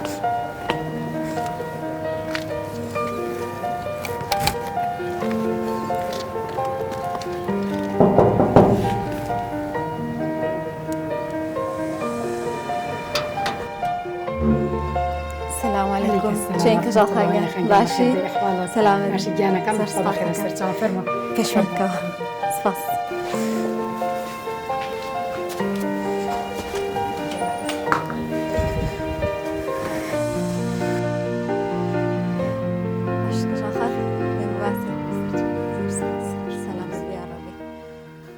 السلام عليكم. چین کجا خواهی؟ باشی؟ سلام. باشی گیانه کم صبح خیر است. چه فرما؟ کشمکه. سپاس.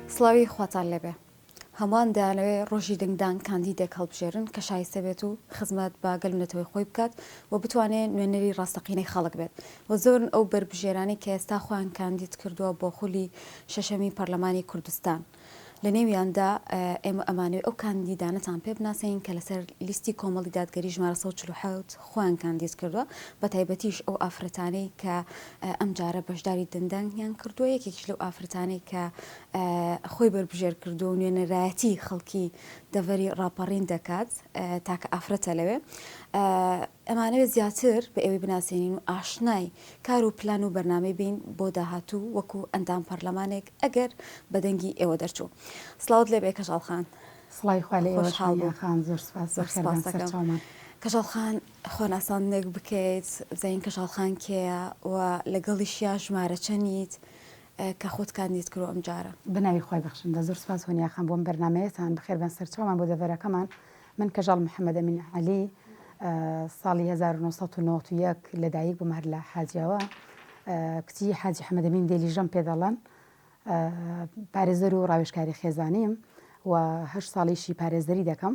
سلاوی خواتان لبه. هەمووان دەیانەوێت ڕۆژی دنگدان کاندیدێک هەڵبژێرن کە شایستە بێت و خزمەت بە گەلونەتەوەی خۆی بکات و بتوانێت نوێنەری ڕاستەقینەی خەڵک بێت و زۆرن ئەو بربژێرانی کە ئێستا خۆیان کاندید کردووە بۆ خولی شەشەمی پەرلەمانی کوردستان. لە نێویاندا ئێمە ئەمانوێت ئەو کاندیدانەتان پێ بناسەین کە لەسەر لیستی کۆمەڵی دادگەری ژمارە 147 خۆیان کاندید کردووە بە تایبەتیش ئەو ئافرەتانەی کە ئەم جارە بەشداری دەنگدانیان کردووە یەکێکیش لەو ئافرەتانەی کە خۆی بربژێر کردو و نوێنەرایەتی خەڵکی دەڤەری ڕاپەڕین دەکات تاکە ئافرەتە لەوێ ئەمانەوێت زیاتر بە ئێوەی بناسیێنین و ئاشنای کار و پلان و بەرنامەی بین بۆ داهاتوو وەکو ئەندام پەرلەمانێک ئەگەر بە دەنگی ئێوە دەرچوو. سڵاوت لێ بێ کەژاڵخان. سڵای خوا لێ ئێوە خان زۆر سپاس زۆر سپاس. کەژاڵخان خۆناساندنێک بکەیت بزانین کەژاڵخان کێیە و لەگەڵیشیا ژمارە چەندیت کە خۆت کاندید کرۆ ئەم جارە. بناوی خۆی بەخشندە زۆر سپاس هۆنیاخان بۆم بەرنمەیەتان بەخێر بەن سەرچاومان بۆ دەڤەرەکەمان. من کەژاڵ محەممەد ئەمین عەلی ساڵی 1991 لەدایک بووم هەر لە حاجیەوە کچی حاجی حەمەد ئەمین دێلیژەم پێ دەڵێن پارێزەر و ڕاوێژکاری خێزانیم و 8 ساڵیشی پارێزەری دەکەم.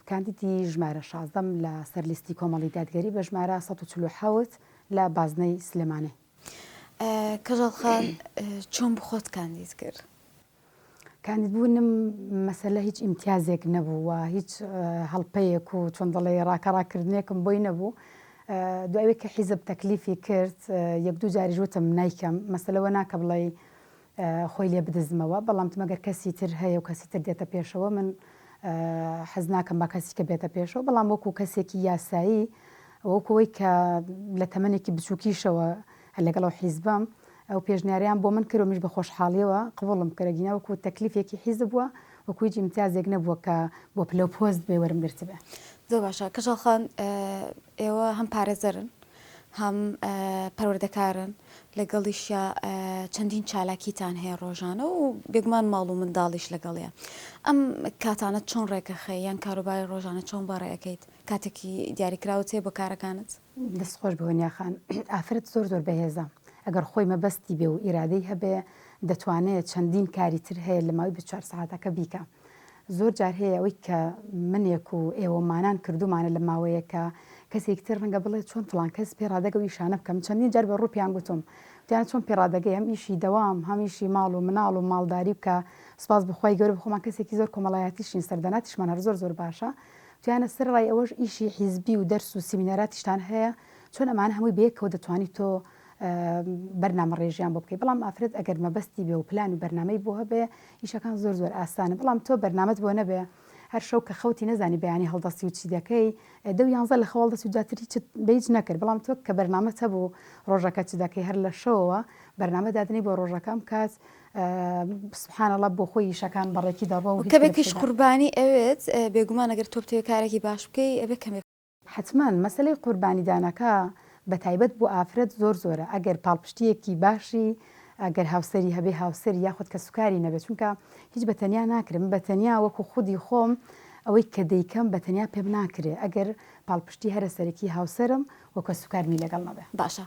کاندیدی ژمارە 16 لە سەرلیستی کۆمەڵی دادگەری بە ژمارە 147 لە بازنەی سلێمانێ. کەژاڵخان چۆن بخۆت کاندید کرد؟ کاندید بوونم مەسەلە هیچ ئیمتیازێک نەبوو و هیچ هەڵپەیەک و چۆن دەڵێ ڕاکەڕاکردنێکم بۆی نەبوو. دوایەوەی کە حیزب تەکلیفی کرد یەک دوو جاریش وتم نایکەم مەسەلەوە ناکە بڵێ خۆی لێ بدزمەوە بەڵام مەگەر کەسی تر هەیە و کەسی تر دێتە پێشەوە من حەز ناکەم بە کەسی کە بێتە پێشەوە بەڵام وەکو کەسێکی یاسایی وەکوەوەی کە لە تەمەنێکی بچووکیشەوە لەگەڵەوە حیزبم ئەو پێشنیاریان بۆ من کرد و میش بە خۆشحاڵیەوە قبوڵم کردگینە وەکو تەکلیفێکی حیزب بووە وەکو هیچ ئیمتیازێک نەبووە کە بۆ پلە پۆست بێ وەرم گرت بێ. زۆر باشە کەژاڵخان ئێوە هەم پارێزەرن هەم پەروەردەکارن لەگەڵیشیا چەندین چالاکیتان هەیە ڕۆژانە و بێگومان ماڵ و منداڵیش لەگەڵیە. ئەم کاتانت چۆن ڕێکەخە یان کاروباری ڕۆژانە چۆن بەڕێەکەیت کاتێکی دیاریکراوتێ بۆ کارەکانت؟ دەست خۆش بەوەنیاخان ئافرەت زۆر زۆر بەهێزە ئەگەر خۆی مەبەستی بێ و ئیرادەی هەبێ دەتوانێت چەندین کاری تر هەیە لە ماوەی 24 ساعتەکە بیکە. زۆر جار هەیە ئەوەی کە منێک و ئێوەمانان کردومانە لە ماوەیە کە کەسێک تر ڕەنگە بڵێت چۆن فڵان کەس پێڕادەگە و ئیشانە بکەم چەندین جار بە ڕووپیان گوتم دیانە چۆن پێڕادەگەی ئەم ئیشی دەوام هەمیشی ماڵ و مناڵ و ماڵداری بکە سپاس بخوای گەورە بخۆمان کەسێکی زۆر کۆمەڵایەتیشین سەردەناتیشمان هەر زۆر زۆر باشە توانە سەر ڕای ئەوەش ئیشی حیزبی و دەرس و سیمیناراتیشتان هەیە چۆن ئەمان هەمووی بەیەکەوە دەتوانیت تۆ بەرنامە ڕێژیان بۆ بکەیت بەڵام ئافرەت ئەگەر مەبەستی بێ و پلان و بەرنامەی بۆ هەبێ ئیشەکان زۆر زۆر ئاسانە بەڵام تۆ بەرنامەت بۆ نەبێ هەر شەو کە خەوتی نەزانی بەیانی هەڵدەستی و چی دەکەی دە و یانزە لە خەواڵ دەست و دواتر هیچ بەیج نەکرد بەڵام تۆ کە بەرنامەت هەبوو ڕۆژەکە چ دەکەی هەر لە شەوەوە بەرنامە دادنی بۆ ڕۆژەکەم کات سبحانەڵڵا بۆ خۆی ئیشەکان بەڕێکی دەڕۆ و کەمێکیش قوربانی ئەوێت بێگومان ئەگەر تۆ بتەوێت کارێکی باش بکەی ئەبێ کەمێک حتمما مەسەلەی قوربانیدانەکە بە تایبەت بۆ ئافرەت زۆر زۆرە ئەگەر پاڵپشتیەکی باشی ئەگەر هاوسەری هەبێ هاوسەری یاخود کە سوکاری نەبێت چونکە هیچ بەتەنیا ناکرم بەتەنیا وەکو خودی خۆم ئەوەی کە دەیکەم بەتەنیا پێم ناکرێ ئەگەر پاڵپشتی هەرە سەرەکی هاوسەرم وەکە سوکارمی لەگەڵ نەبێ. باشە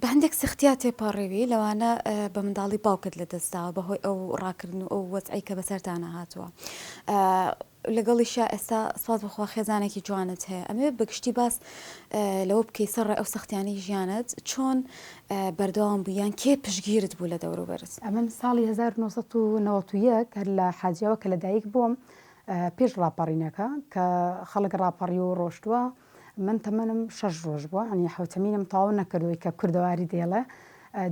بە هەندێک سختیا تێپەڕێوی لەوانە بە منداڵی باوکت لە دەستاوە بەهۆی ئەو ڕاکردن و ئەو وەزعی کە بەسەرتانە هاتووە. لەگەڵیشە ئێستا سپاس بەخوا خێزانێکی جوانت هەیە ئەمێ بەگشتی باس لەوە بکەی سەرڕێ ئەو سەختیانەی ژیانت چۆن بەردەوام بوویان کێ پشگیرت بوو لە دەوروبەرت؟ ئەمن ساڵی 1991 هەر لە حاجیەوە کە لەدایک بووم پێش ڕاپەڕینەکە کە خەڵک ڕاپەڕی و ڕۆشتووە من تەمەنم 6 ڕۆژ بووە ئەنی حوتەمینم تاو نەکردوی کە کوردەواری دێڵێ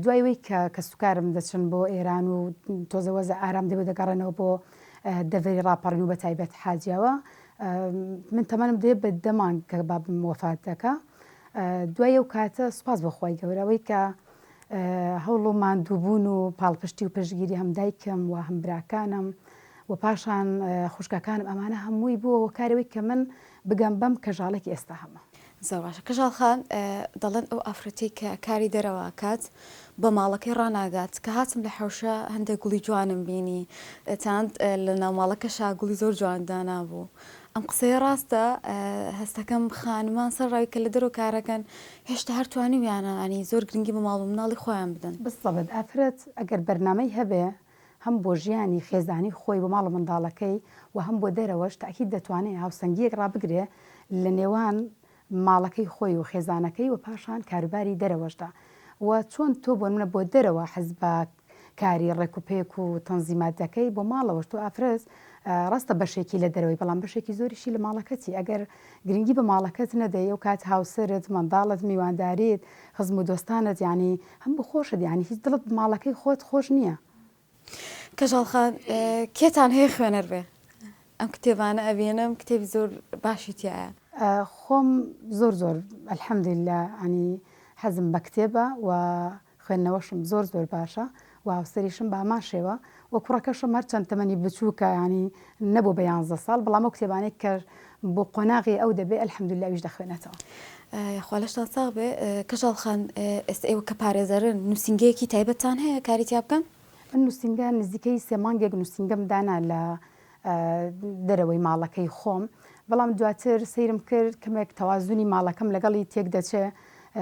دوایەوەی کە سوکارم دەچن بۆ ئێران و تۆزەوەزە ئارام دەبێت دەگەڕێنەوە بۆ دەڤری ڕاپەڕین و بە تایبەت حاجیەوە من تەمەنم دێ بە دەمان کە بابم وەفات دەکا دوای ئەو کاتە سوپاس بەخوای گەورەوەی کە هەوڵ و ماندووبوون و پاڵپشتی و پشتگیری هەم دایکم و هەم براکانم و پاشان خوشکەکانم ئەمانە هەمووی بووەوە کارەوەی کە من بگەم بەم کەژاڵێکی ئێستا هەمە. زۆر باشە. کەژاڵخان دەڵێن ئەو ئافرەتی کە کاری دەرەوەکات بە ماڵەکەی ڕناگات کە هاتم لە حەوشە هەندێک گوڵی جوانم بینی چاند لە ناوماڵەکەشا گوڵی زۆر جواندانا بوو. ئەم قسەیە ڕاستە هەستەکەم خانمان سەرڕاوی کە لە دەرەوە کارەکەن هێشتا هەرتوانیویانە ئەنی زۆر گرنگی بە ماڵ و مناڵی خۆیان بدەن. بستەبێت ئافرەت ئەگەر بەرنامەی هەبێ هەم بۆ ژیانی خێزانی خۆی بە ماڵ و منداڵەکەی و هەم بۆ دەرەوەش تاکید دەتوانێت هاوسەنگیەک ڕابگرێ لە نێوان ماڵەکەی خۆی و خێزانەکەی و پاشان کاروباری دەرەوەشدا و چۆن تۆ بۆ منە بۆ دەرەوە حەز بە کاری ڕێکوپێک و تەنزیماتەکەی بۆ ماڵەوەش تۆ ئافرەت ڕاستە بەشێکی لە دەرەوەی بەڵام بەشێکی زۆریشی لە ماڵەکەتی ئەگەر گرنگی بە ماڵەکەت نەدەی و کات هاوسرت منداڵت میوانداریت خزم و دۆستانت ینی هەم بخۆشت ینی هیچ دڵت ماڵەکەی خۆت خۆش نییە. کەژاڵخان کێتان هەیە خوێنەر بێ ئەم کتێبانە ئەبێنم کتێبی زۆر باشی تایە. خۆم زۆر ئەلحەمدوللا ئەنی حەزم بە کتێبە و خوێندنەوەشم زۆر باشە و هاوسەریشم بە ئامان شێوە و کوڕەکەشم هەر چەند تەمەنی بچووکە ینی نەبوو بە 11 ساڵ بەڵام ئەو کتێبانێک کە بۆ قۆناغی ئەو دەبێ ئەلحەمدوللا ویش دەخوێنێتەوە. خۆلەشتان ساغ بێ کەژاڵخان ئێستا ئێوە کە پارێزەرن نووسنگەیەکی تایبەتتان هەیە کاریتیا بکەن؟ من نووسنگە نزیکەی 3 مانگێک نووسنگەم دانا لە دەرەوەی ماڵەکەی خۆم بەڵام دواتر سەیرم کرد کەمێک تەوازوونی ماڵەکەم لەگەڵی تێک دەچێ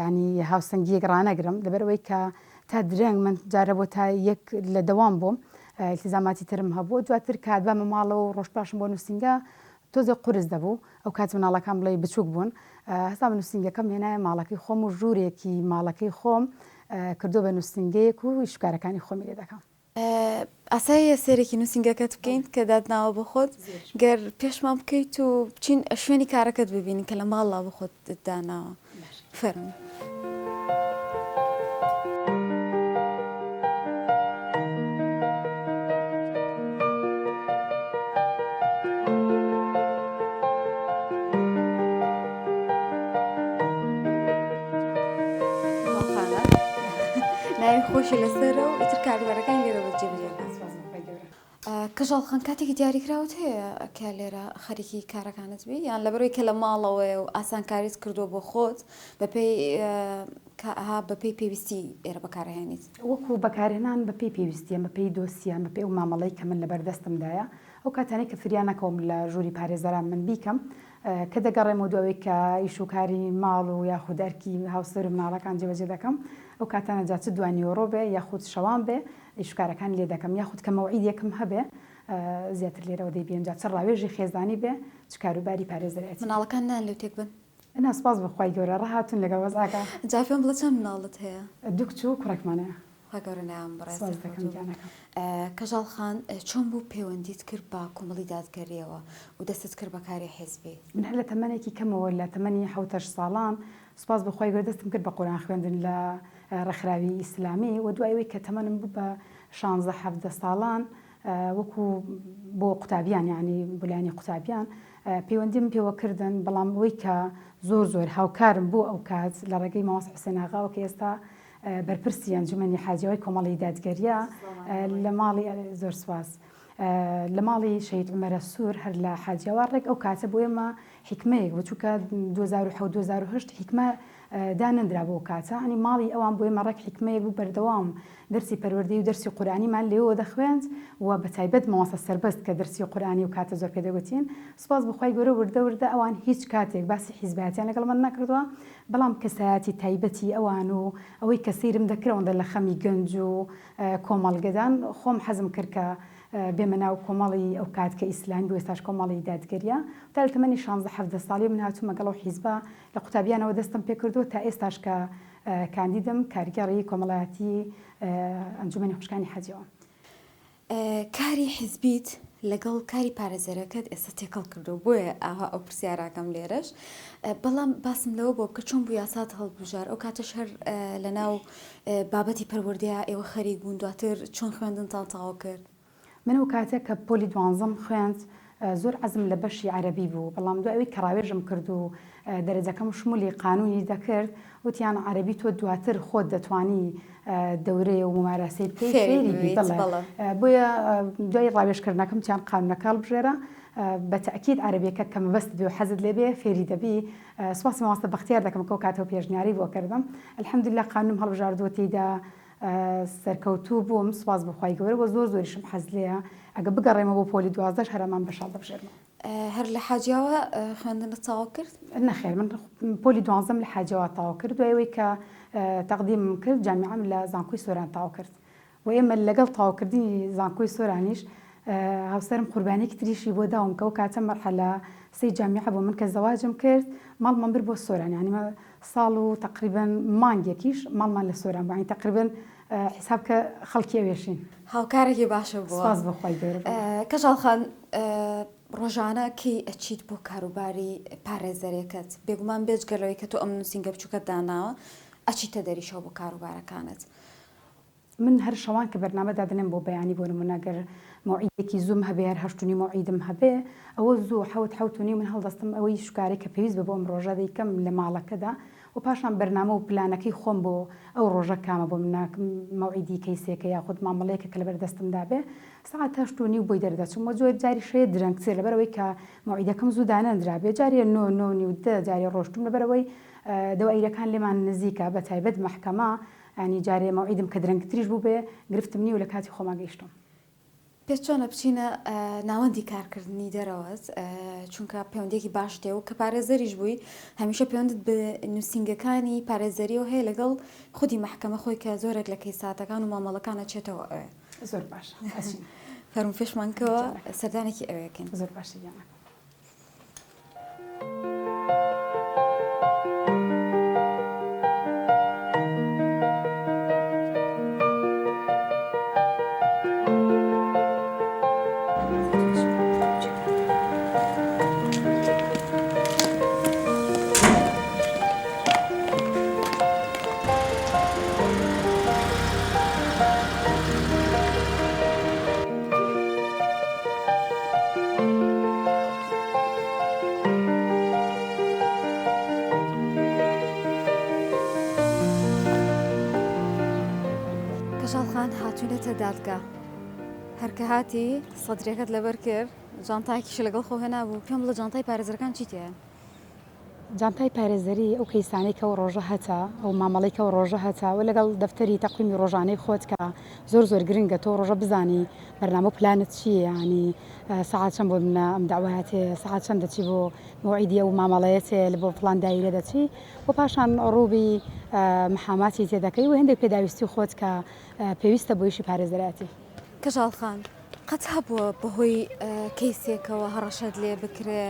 ینی هاوسەنگیەک ڕانەگرم لەبەرەوەی کە تا درەنگ من جارە بۆ تا یەک لە دەوام بووم التزاماتی ترم هەبوو دواتر کاتبامە ماڵەوە و ڕۆژ پاشم بۆ نووسنگە تۆزێ قورس دەبوو ئەو کات مناڵەکان بڵێ بچووک بوون هەستا بە نووسنگەکەم هێنایە ماڵەکەی خۆم و ژوورێکی ماڵەکەی خۆم کردو بە نووسنگەیەک و شکارەکانی خۆمی لێ دەکەم. ئاساییە سێرێکی نووسنگەکەت بکەین کە دادناوە بە خۆت گەر پێشمان بکەیت و بچین شوێنی کارەکەت ببینین کە لە ماڵا بە خۆت داناوە فەرموو. ناوی خۆشی لەسەرە و ئیتر کاروبارەکانی لێرەوە جێبەجێ کەژاڵخان کاتێکی دیاریکراوت هەیە کە لێرە خەریکی کارەکانت بی یان لەبەرەوەی کە لە ماڵەوەی و ئاسانکاریت کردو بۆ خۆت بەپێی پێویستی ئێرە بەکارهێنیت وەکو بەکارهێنان بەپێی پێویستیە بەپێی دۆسیە بەپێی و مامەڵەی کە من لە بەردەستمدایە ئەو کاتانەی کە فریانەکەم لە ژووری پارێزەران من بیکەم کە دەگەڕێمەوە دوێک کە ئیشوکاری ماڵ و یاخودەرکی هاوسەر و مناڵەکان جێبەجێ دەکەم ئەو کاتانە جا چ دوانیۆڕۆ بێ یاخود شەوان بێ ئیشوکارەکان لێ دەکەم یاخود کە مەوعیدێکم هەبێ زیاتر لێرەوە دەیبێن جا چ ڕاوێژی خێزانی بێ چ کاروباری پارێزەرێت مناڵەکان نان لەو تێک بن ناسپاس بەخوای گەورە ڕاهاتون لەگەڵ وەزاکە جا پێم بڵێ چەند مناڵت هەیە دوو کچ و کوڕێکمانەیە گەورە نام بەڕێز کەژاڵخان چۆن بوو پەیوەندیت کرد بە کۆمەڵی دادگەریەوە و دەستت کرد بە کاری حیزبی من هەر لە تەمەنێکی کەمەوە لە تەمەنی 7 ساڵان سوپاس بەخوای گەورە دەستم کرد بە قورئان خوێندن لە ڕێکخراوی ئیسلامی و دوایەوەی کە تەمەنم بوو بە 16-17 ساڵان وەکو بۆ قوتابیان یعنی بولانی قوتابیان پەیوەندیم پێوەکردن بەڵام ئەوەی کە زۆر هاوکارم بوو ئەو کات لە ڕێگەی مامۆستا حوسێن ئاغاوە کە ئێستا بەرپرسی ئەنجومەنی حاجیەوەی کۆمەڵی دادگەریە لە ماڵی زۆر سواس لە ماڵی شەید عومەرە سوور هەر لە حاجیەوە ڕێک ئەو کاتە بۆ ئێمە حکمەیەک بچووکە 2007-2008 حکمە دانەندرا بۆ کاتە ئەنی ماڵی ئەوان بۆ ئێمە ڕێک حکمەیەک بوو بەردەوام دەرسی پەروەردەی و دەرسی قورئانیمان لێەوە دەخوێند و بە تایبەت مامۆستا سەربەست کە دەرسی قورئانی و کاتە زۆر پێدەگوتین سوپاس بەخوای گەورە وردە ئەوان هیچ کاتێک باسی حیزبایەتیان لەگەڵ من نەکردووە بەڵام کەسایەتی تایبەتی ئەوان و ئەوەی کە سەیرم دەکرەوەندە لە خەمی گەنج و کۆمەڵگەدان خۆم حەزم کرد کە بێمە ناو کۆمەڵی ئەو کات کە ئیسلامی بۆ ئێستاش کۆمەڵی دادگەریە تا لە تەمەنی 16-17 ساڵی من هاتوومە گەڵ و حیزبە لە قوتابیانەوە دەستم پێ کردو تا ئێستاش کە کاندیدم کارگەڕی کۆمەڵایەتی ئەنجومەنی خوشکانی حاجیەوە کاری حیزبیت لەگەڵ کاری پارێزەرەکەت ئێستا تێکەڵ کردو بۆیە ئاها ئەو پرسیاراکەم لێرەش بەڵام باسم لەوە بۆ بکە چۆن بوو یاسات هەڵبژار ئەو کاتەش هەر لە ناو بابەتی پەروەردەیە ئێوە خەریک بوون دواتر چۆن خوێندنتان تەواو کرد من ئەو کاتێک کە پۆلی 12 خوێند زۆر عزم لە بەشی عەربی بوو بەڵام دوای ئەوەی کەڕاوێژم کرد و دەرەجەکەم شمولی قانونی دەکرد وتیان عەربی تۆ دواتر خۆت دەتوانی دەورەیە و ممارەسەی بکەیت فێری بی بۆیە دوای ڕاوێژکردنەکەم تیان قانونەکە هەڵبژێرە بە تەئکید عەربیەکە کە مەبەست بێ و حەزت لێبێ فێری دەبی سوپاسی مامۆستا بەختیار دەکەم کە ئەو کاتەوە پێشنیاری بۆ کردم الحەمدوللا قانونم هەڵبژاردووە تێیدا سەرکەوتوو بووم سوپاس بەخوای گەورە و زۆریشم حەز لێیە ئەگە بگەڕێمەوە بۆ پۆلی 12 هەرەمان بەشاڵ دەبژێرمەوە هەر لە حاجیاوە خوێندنت تەواو کرد؟ نەخێر من پۆلی 12 لە حاجیاوە تەواو کرد دوایەوەی کە تەقدیم کرد جامیعەم لە زانکۆی سۆران تەواو کرد و ئێمە لەگەڵ تەواوکردنی زانکۆی سۆرانیش هاوسەرم قوربانێکی تریشی بۆ داوم کە ئەو کاتە مەرحەلە سەی جامیعە بۆ من کە زەواجم کرد ماڵمان برد بۆ سۆران یعنی ساڵ و تقریبا مانگێکیش ماڵمان لە سۆران بوو یعنی تقریبا حساب کە خەڵکی ئەوێشین هاوکارێکی باشە بووە سپاس بەخوای گەورە کەژاڵخان ڕۆژانە کەی ئەچیت بۆ کاروباری پارێزەرێکت بێگومان بێجگەلەوەی کە تۆ ئەم نووسینگە بچووکە داناوە ئەچیتە دەریشەوە بۆ کاروبارەکانت من هەر شەوان کە بەرنامەدا دەنێم بۆ بەیانی بۆ نمونەگەر مەوعیدێکی زووم هەبێ هەر هەشتونی مەوعیدم هەبێ ئەوە زوو حەوت من هەڵدەستم ئەوەی شکارێک کە پێویست بە بۆم ڕۆژە دەیکەم لە ماڵەکەدا و پاشان بەرنامە و پلانەکەی خۆم بۆ ئەو ڕۆژە کامە بۆ مناکەم مەوعیدی کەیسێکە یاخود مامەڵەیەکە کە لە بەردەستمدا بێ سەعات هەشتونی و بۆی دەردەچم و جۆر جاری شەیە درەنگسێ لەبەرەوەی کە مەوعیدەکەم زوو دانەندرا بێ جاریە 9 جاری ڕۆشتم لەبەرەوەی دەوائیرەکان لێمان نزیکە بە تایبەت مەحکەمە ینی جارێ مەوعیدم کە درەنگتریش بوو بێ گرفتم نی و لە کاتی خۆما گەیشتم پێت چۆنە بچینە ناوەندی کارکردنی دەرەوەت چونکە پەیوەندێکی باش دێ و کە پارێزەریش بووی هەمیشە پەیوەندت بە نووسینگەکانی پارێزەریەوە هەیە لەگەڵ خودی مەحکەمە خۆی کە زۆرێک لە کەیساتەکان و مامەڵەکانە چێتەوە ئەوێ زۆر باش فەرمون فێشمانکەوە سەردانێکی ئەوەکەن زۆر باشە جانە کەژاڵخان هاتوونەتە دادگا هەرکە هاتی سەدرێکت لەبەر کرد جانتایکیش لەگەڵ خۆ هێنابوو پێم بڵە جانتای پارێزەرەکان چی تێیە؟ جانتای پارێزەری ئەو کەیسانەی کە ڕۆژە هەتا ئەو مامەڵی کە ڕۆژە هەتا و لەگەڵ دەفتەری تەقویمی ڕۆژانەی خۆت کە زۆر گرنگە تۆ ڕۆژە بزانی بەرنامە پلانت چییە ینی سەعات چەند بۆ منە ئەم داوایەتێ سەعات چەند دەچی بۆ مەوعیدیە و مامەڵەیەتێ لە بۆ فڵان دایرە دەچی و پاشان ڕووبی محاماتی تێ دەکەی و هەندێک پێداویستی خۆت کە پێویستە بۆیشی پارێزەراتی کەژاڵخان قەت هەبووە بەهۆی کەیسێکەوە هەڕەشەت لێ بکرێ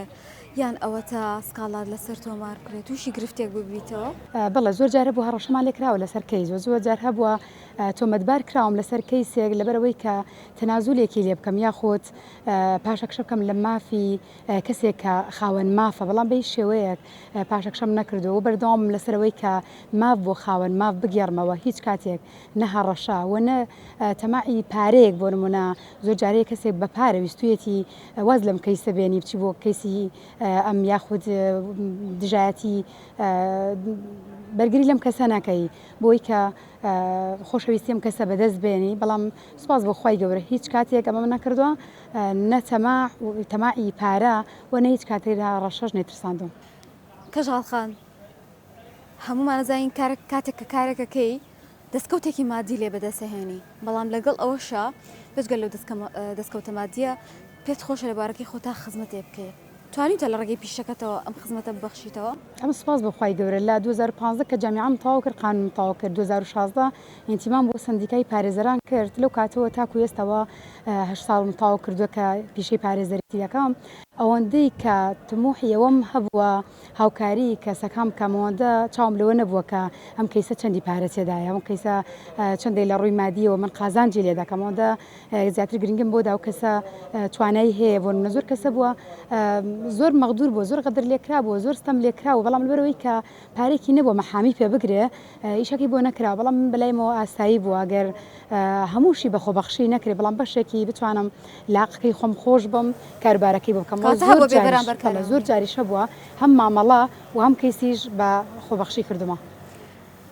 یان ئەوە تا سکاڵات لەسەر تۆمار بکرێت تووشی گرفتێک ببیتەوە؟ بەڵێ زۆر جارە بوو هەڕەشەمان لێکراوە لەسەر کەیس زۆر جار هەبووە تۆمەتبار کراوم لەسەر کەیسێک لەبەرەوەی کە تەنازولێکی لێ بکەم یاخۆت پاشەکشە بکەم لە مافی کەسێک کە خاوەن مافە بەڵام بەی شێوەیەک پاشەکشەم نەکردەوە بەردەوام لەسەرەوەی کە ماف بۆ خاوەن ماف بگێڕمەوە هیچ کاتێک نەهەڕەشا و نە تەماعی پارەیەک بۆ نمونە زۆر جارەیە کەسێک بە پارە ویستویەتی واز لەم کەیسە بێنی بچی بۆ کەیسی ئەم یاخود دژایەتی بەرگری لەم کەسە ناکەی بۆی کە خۆشەویستیم کەسە بەدەست بێنی بەڵام سوپاس بۆ خی گەورە هیچ کاتێک ئەمە نەکردووە نە تەماعی پارە و نە هیچ کاتێکدا ڕەشەش نێترساندوم. کەژاڵخان هەمومان نەزانین کاتێک کە کارێکەکەی دەستکەوتێکی مادی لێ بەدەستهێنی بەڵام لەگەڵ ئەوەشە بێجگەل لەو دەستکەوتە مادیە پێت خۆشە لەبارەکەی خۆتا خزمەتێ بکەیت توانیتە لە ڕێگەی پیشەکەتەوە ئەم خزمەتە ببەخشیتەوە؟ ئەم سپاس بەخوای گەورە لە 2015 کە جامیعەم تەواو کرد قانون تەواو کرد 2016 ئینتیمام بۆ سندیکای پارێزەران کرد لەو کاتەوە تاکو ئێستاوە 8 ساڵم تەواو کردووە کە پیشەی پارێزەرەتی دەکەم ئەوەندەی کە تموحی ئەوەم هەبووە هاوکاری کە سەکام کامەوەندە چاوم لەوە نەبووە کە ئەم کەیسە چەندی پارە تێدایە ئەم کەیسە چندی لە ڕووی مادیەوە من قازانجی لێدا کەمەوەندە زیاتر گرنگم بۆدا و کەسە توانایی هەیە بۆ منە زۆر کەسە بووە زۆر مەغدور بوو زۆر قەدر لێکرا بووە زۆر ستەم لێکراوە بەڵام لەبەرەوەی کە پارێکی نەبووە مەحامی پێ بگرێ ئیشەکەی بۆ نەکرا بەڵام من بەلایمەوە ئاسایی بووە ئەگەر هەمووشی بەخۆبەخشی نەکرێ بەڵام بەشێکی بتوانم لاقەکەی خۆم خۆش بم کاربارەکەی بۆ بکەم زۆر جاریشە بووە هەم مامەڵە و هەم کەیسیش بە خۆبەخشی کردومە.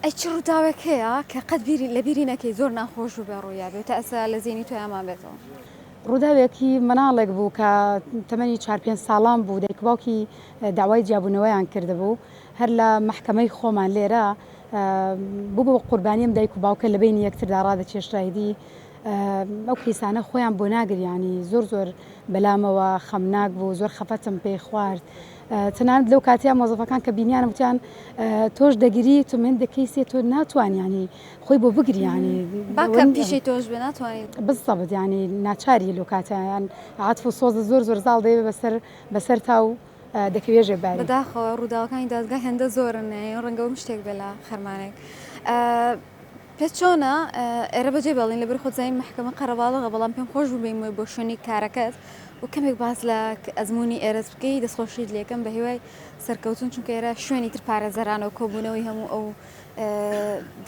ئەی چ ڕووداوێک هەیە کە قەت لە بیری نەکەی زۆر ناخۆش و بە ڕوویا بێت تا ئەسا لە زیینی تۆیامان بێتەوە؟ ڕووداوێکی مناڵێک بوو کە تەمەنی 4-5 ساڵان بوو دایک باوکی داوای جیابوونەوەیان کردهبوو هەر لە محکەمەی خۆمان لێرە بوو بۆ قوربانیم دایک و باوکە لە بینی یەکتردا ڕادەکێشرایدی ئەو کەیسانە خۆیان بۆ ناگریانی زۆر بەلامەوە خەمناک بوو زۆر خەفەتم پێی خوارد تەنانەت لەو کاتیان مۆزەفەکان کە بینیانم وتیان تۆش دەگیری تۆ من دەکەیسێ تۆ ناتوانانی خۆی بۆ بگریانی باکە پیشەی تۆش بێ ناتوانیت بزەبت ینی ناچاری لەو کاتیان عاتف و سۆزە زۆر زاڵ دەیێ بەسەر تا و دەکەوێژێ باری بەداخەوە ڕووداوەکانی دادگا هێندە زۆرن ڕەنگە و شتێک بێ لە خەرمانێک پێ چۆنە ئێرە بەجێ بەڵین لەبەر خۆزایی محکەمە قەرەباڵغە بەڵام پێم خۆش بوو بێمە بۆ شوێنی کارەکەت و کەمێک باز لە ئەزمموی ئێرەز بکەی دەستخۆشیت لێکم بە هیوای سەرکەوتون چونکە ئێرە شوێنی تر پارێزەرانە و کۆبوونەوەی هەموو ئەو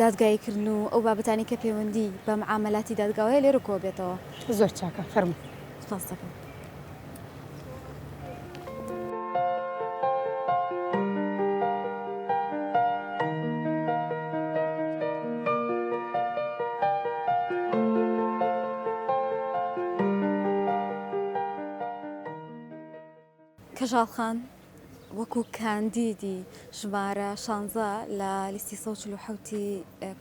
دادگایکردن و ئەو بابەتانی کە پەیوەندی بە معاملاتی دادگاوەیە لێرە کۆ بێتەوە زۆر چاکە فەرموو سپاس دەکەم. کەژاڵخان وەکو کاندیدی ژمارە 16 لە لیستی 147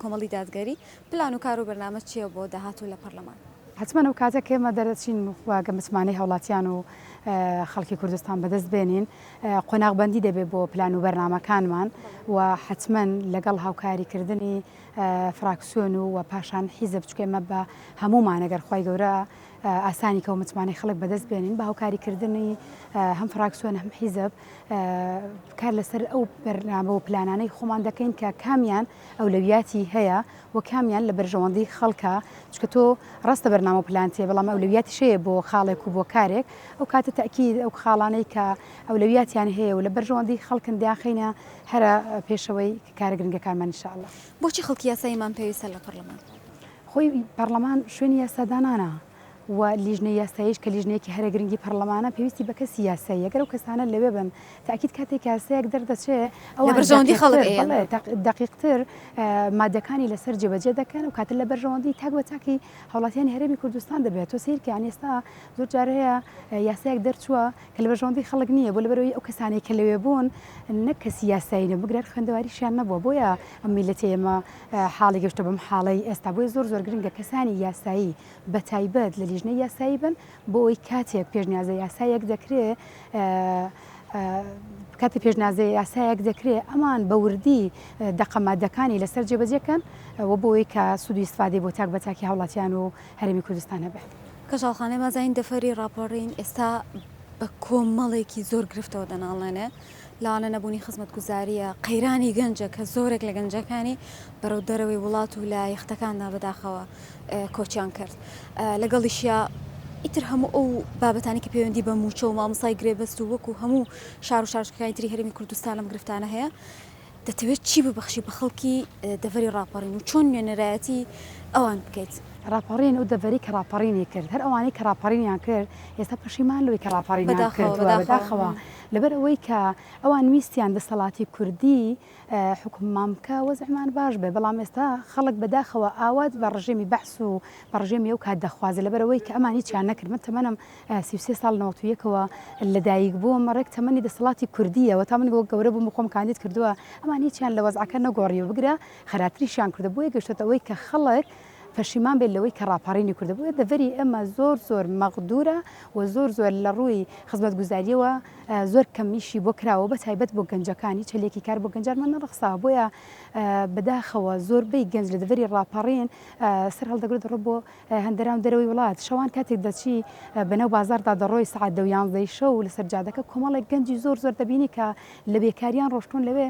کۆمەڵی دادگەری پلان و کار و بەرنامە چییە بۆ داهاتوو لە پەرلەمان؟ حتمما ئەو کاتە کێمە دەرەچین واگە متمانەی هەوڵاتیان و خەڵکی کوردستان بەدەست بێنین قۆناغبەندی دەبێت بۆ پلان و بەرنامەکانمان و حتمما لەگەڵ هاوکاریکردنی فراکسیۆن و پاشان حیزب چکێمە بە هەمومان ئەگەر خوای گەورە ئاسانی کە و متمانەی خەڵک بەدەست بێنین بە هاوکاریکردنی هەم فراکسیۆن هەم حیزب کار لەسەر ئەو بەرنامە و پلانانەی خۆمان دەکەین کە کامیان ئەولەویاتی هەیە و کامیان لە بەرژەوەندی خەڵکە چکە تۆ ڕاستە بەرنامە و پلانتێ بەڵام ئەولەویاتی شەیە بۆ خاڵێک و بۆ کارێک ئەو کاتە تەکید ئەو خاڵانەی کە ئەولەویاتیان هەیە و لە بەرژەوەندی خەڵکن دیاخینە هەرە پێشەوەی کارە گرنگەکانمان ئینشاءالله. بۆچی خەڵکی یاساییمان پێویستە لە پەرلەمان؟ خۆی پەرلەمان شوێنی یاسادانانە و لیژنەی یاساییش کە لیژنەیەکی هەرە گرنگی پەرلەمانە پێویستی بە کەسی یاسایی ئەگەر ئەو کەسانە لەوێ بن تاکید کاتێک یاسایەک دەردەچێت ئەو بەرژەوەندی خەڵک دقیقتر مادەکانی لەسەر جێبەجێ دەکەن و کاتر لە بەرژەوەندی تاک بە تاکی هەوڵاتیانی هەرێمی کوردستان دەبێت تۆ سیرکەیان ئێستا زۆر جار هەیە یاسایەک دەرچووە کە لە بەرژەوەندی خەڵک نییە بۆ لەبەرەوەی ئەو کەسانی کە لەوێ بوون نەک کەسی یاسایی نە بگرێت خوێندەواریشیان نەبووە بۆیە ئەم میلەتە ئێمە حاڵی گەشتە بەم حاڵەی ئێستا بۆی زۆر گرنگە کەسانی یاسایی بە تایبەت لە لیژنەی یاسایی بن بۆ ئەوی کاتێک پێشنیازە یاسایەک دەکرێت کاتی پێشنیازە یاسایەک دەکرێت ئەمان بە وردی دەقەمادەکانی لەسەر جێبەجێکەن و بۆ ئەوی کە سوودی ئیسفادەی بۆ تاک بە تاکی هەوڵاتیان و هەرێمی کوردستان هەبێت. کەژاڵخانەی مازین دەفەری راپۆڕین ئێستا بە کۆمەڵێکی زۆر گرفتەوە دەناڵێنێ لاانە نەبوونی خزمەتگوزاریە قەیرانی گەنجە کە زۆرێک لە گەنجەکانی بەرەو دەرەوەی وڵات و لە یەختەکاندا بەداخەوە کۆچیان کرد لەگەڵیشیا ئیتر هەموو ئەو بابەتانی کە پەیوەندی بە موچە و مامۆسای گرێبەست و وەکو هەموو شار و شارچەکانی تری هەرێمی کوردستان لەم گرفتانە هەیە دەتەوێت چی ببەخشی بە خەڵکی دەڤەری راپەڕین و چۆن نوێنەرایەتی ئەوان بکەیت؟ راپەڕین و دەڤەری کە راپەڕینی کرد هەر ئەوانەی کە راپەڕینیان کرد ئێستا پەشیمان لەوەی کە راپەڕینیان کردووە بەداخەوە لەبەر ئەوەی کە ئەوان ویستیان دەسەڵاتی کوردی حکوممان بکە وەزعمان باش بێ بەڵام ئێستا خەڵک بەداخەوە ئاوات بە ڕژێمی بەحس و بە ڕژێمی ئەو کات دەخوازە لەبەرەوەی کە ئەمانی چیان نەکرد من تەمەنم 33 ساڵ 91ەوە لەدایک بووە مەڕێک تەمەنی دەسەڵاتی کوردیەوە تا من گەورە بووم خۆم کاندید کردووە ئەمانی چیان لە وەزعەکە نەگۆڕیەوە بگرە خەراتریشیان کردە بۆیە گەشتێتەوەی کە خەڵک پەشیمان بێت لەوەی کە ڕاپەڕینی کردبوو دەڤری ئەمە زۆر مەغدورە و زۆر لە ڕووی خزمەتگوزاریەوە زۆر کەمیشی بۆ کراوە بە تایبەت بۆ گەنجەکانی چلێکی کار بۆ گەنجارمان نەڕخساوە بۆیە بەداخەوە زۆربەی گەنج لە دەڤری ڕاپەڕین سەر هەڵدەگرێت ڕۆ بۆ هەندێران دەرەوەی وڵات شەوان کاتێک دەچی بەنەو بازاردا دەڕۆی سعات 11 شەو لەسەر جادەکە کۆمەڵێک گەنجی زۆر دەبینی کە لە بێکاریان ڕۆشتون لەوێ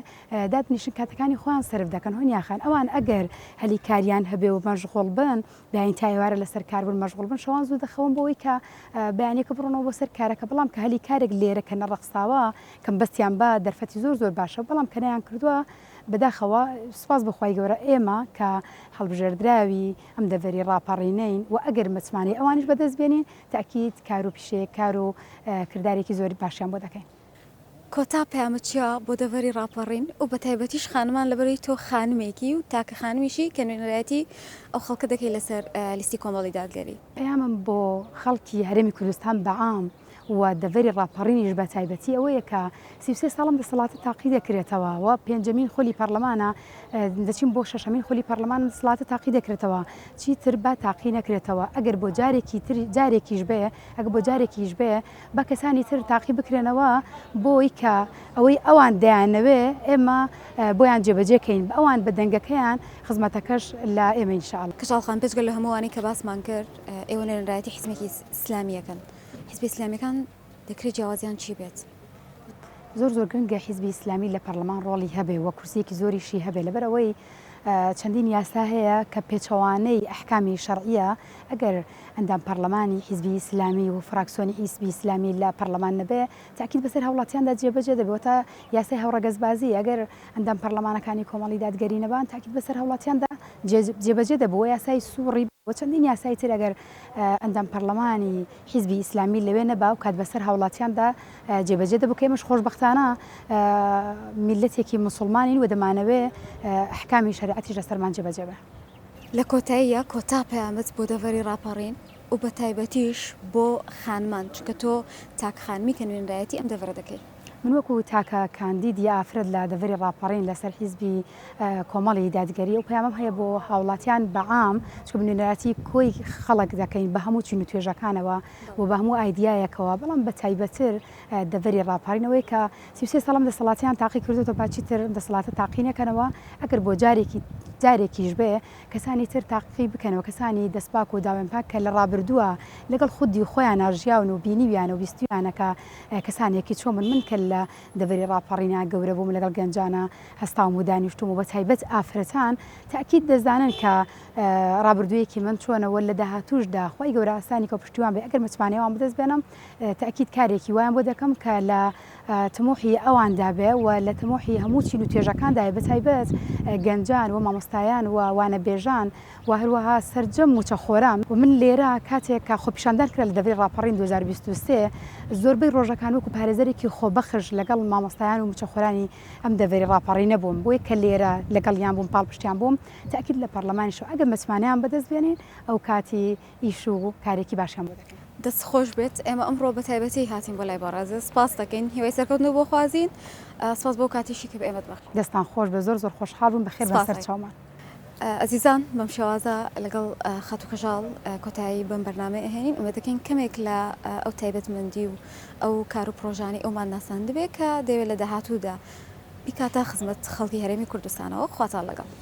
دادنیشن کاتەکانی خۆیان سرف دەکەن هۆنیاخان ئەوان ئەگەر هەلی کاریان هەبێ و مەشغوڵ بن داین تایوارە لەسەر کاربوون مەشغوڵ بن شەوان زوو دەخەون بۆەوەی کە بەیانێکە بڕۆنەوە بۆ سەر کارەکە بەڵام کە هەلی کارێک لێرە کە نەڕەخساوە کەم بەستیان بە دەرفەتی زۆر باشە بەڵام کەنیان کردووە بەداخەوە سوپاس بەخوای گەورە ئێمە کە هەڵبژێردراوی ئەم دەڤری ڕاپەڕینەین و ئەگەر متمانی ئەوانش بەدەست بێنین تاکید کار و پیشەیە کار و کردارێکی زۆری باشیان بۆ دەکەین. کۆتا پامەچیا بۆ دەڤری ڕاپەڕین و بە تایبەتیش خانمان لەبەرەوەی تۆ خانمێکی و تاکە خانمیشی کە نوێنەرایەتی ئەو خەڵکە دەکەی لەسەر لیستی کۆمەڵی دادگەری. پەیامم بۆ خەڵکی هەرێمی کوردستان بەعام و دەڤری ڕاپەڕینیش بە تایبەتی ئەوەیە کە 33 ساڵم دەسەڵاتە تاقی دەکرێتەوە و پێنجەمین خۆلی پەرلەمانە دەچین بۆ شەشەمین خۆلی پەرلەمان دەسەڵاتە تاقی دەکرێتەوە چیتر با تاقی نەکرێتەوە ئەگەر بۆ جارێکیش بێ ئەگە بۆ جارێکیش بێ بە کەسانی تر تاقی بکرێنەوە بۆی کە ئەوەی ئەوان دەیانەوێ ئێمە بۆیان جێبەجێکەین ئەوان بە دەنگەکەیان خزمەتەکەش لە ئێمە ئینشاءڵڵا. کەژاڵخان پێشگەل لە هەمووانی کە باسمان کرد ئێوە نوێنەرایەتی حیزبێکی ئیسلامیەکەن. حیزبی ئیسلامیەکان دەکرێت جیاوازیان چی بێت؟ زۆر گرنگە حیزبی ئیسلامی لە پەرلەمان ڕۆڵی هەبێ و کورسیەکی زۆریشی هەبێ لەبەرەوەی چەندین یاسا هەیە کە پێچەوانەی ئەحکامی شەرعیە ئەگەر ئەندام پەرلەمانی حیزبی ئیسلامی و فراکسیۆنی حیزبی ئیسلامی لە پەرلەمان نەبێ تاکید بەسەر هەوڵاتیاندا جێبەجێ دەبێتە یاسای هەوڕەگەزبازی ئەگەر ئەندام پەرلەمانەکانی کۆمەڵی دادگەری نەبان تاکید بەسەر هەوڵاتیاندا جێبەجێ دەبووە یاسای سووڕی و چەندین یاسای تر ئەگەر ئەندام پەرلەمانی حیزبی ئیسلامی لەوێ نەبا و کات بەسەر هەوڵاتیاندا جێبەجێ دەبوو کە ئێمەش خۆشبەختانە میلەتێکی موسڵمانین و دەمانەوێ ئەحکامی شەریعەتیش لەسەرمان جێبەجێ بێ. لە کۆتاییە کۆتا پەیامەت بۆ دەڤری ڕاپەڕین و بە تایبەتیش بۆ خانمان چکە تۆ تاک خانمی کە نوێنەرایەتی ئەم دەڤرە دەکەیت. من وەکو تاکە کاندیدی ئافرەت لە دەڤری ڕاپەڕین لەسەر حیزبی کۆمەڵی دادگەری و پەیامەم هەیە بۆ هاوڵاتیان بەعام چکە نوێنەراتی کۆی خەڵک دەکەین بە هەموو چین و توێژەکانەوە و بە هەموو ئایدیایەکەوە بەڵام بە تایبەتر دەڤری ڕاپەڕینەوەی کە 33 ساڵم دەسەڵاتیان تاقی کردوتە باچیتر دەسەڵاتە تاقی نەکەنەوە ئەگەر بۆ جارێکیش بێ کەسانی تر تاقی بکەنەوە کەسانی دەستپاک و داوێنپاک کە لە ڕابردووە لەگەڵ خودی خۆیان ئاژیاون و بینیویان و بیستیانەکە کەسانێکی چۆ من کە لە دەڤری ڕاپەڕینە گەورە بووم لەگەڵ گەنجانە هەستاوم و دانیشتوم و بە تایبەت ئافرەتان تاکید دەزانن کە ڕابردوویەکی من چۆنەوە لە داهاتوشدا خۆی گەورە ئاسانی کە پشتیوان بێ ئەگەر متمانەوەم بدەست بێنم تاکید کارێکی وایان بۆ دەکەم کە لە تموحی ئەواندا بێ و لە تموحی هەموو چین و توێژەکاندای بە تایبەت گەنجان و مامۆستایان و وانە بێژان و هەروەها سەرجەم و چەخۆران و من لێرە کاتێک کە خۆپیشاندان کرا لە دەڤری ڕاپەڕین 2023 زۆربەی ڕۆژەکان وەکو پارێزەرێکی خۆبەخش لەگەڵ مامۆستایان و مچەخۆرانی ئەم دەڤری ڕاپەڕین نەبووم بۆیە کە لێرە لەگەڵیان بووم پاڵپشتیان بووم تاکید لە پەرلەمانیش ئەگەر متمانیان بەدەست بێنین ئەو کاتی ئیش و کارێکی باشیان بۆ دەکەین. دەست خۆش بێت ئێمە ئەمڕۆ بە تایبەتی هاتین بۆ لای بەڕێزە سپاس دەکەین هیوای سەرکەوتنەوە بۆ خوازین سپاس بۆ کاتیشی کە بە ئێمە بەخشید. دەستان خۆش بە زۆر خۆشحاڵ بووم بەخێر بەسەر چاومان. ئەزیزان بەم شێوازە لەگەڵ خەت و خەژاڵ کۆتایی بەم بەرنامە ئەهێنین ئومێدەکەین کەمێک لە ئەو تایبەتمەندی و ئەو کار و پرۆژانی ئەومان ناسان دەبێت کە دەوێت لە داهاتوودا بیکاتە خزمەت خەڵکی هەرێمی کوردستانەوە خواتان لەگەڵ.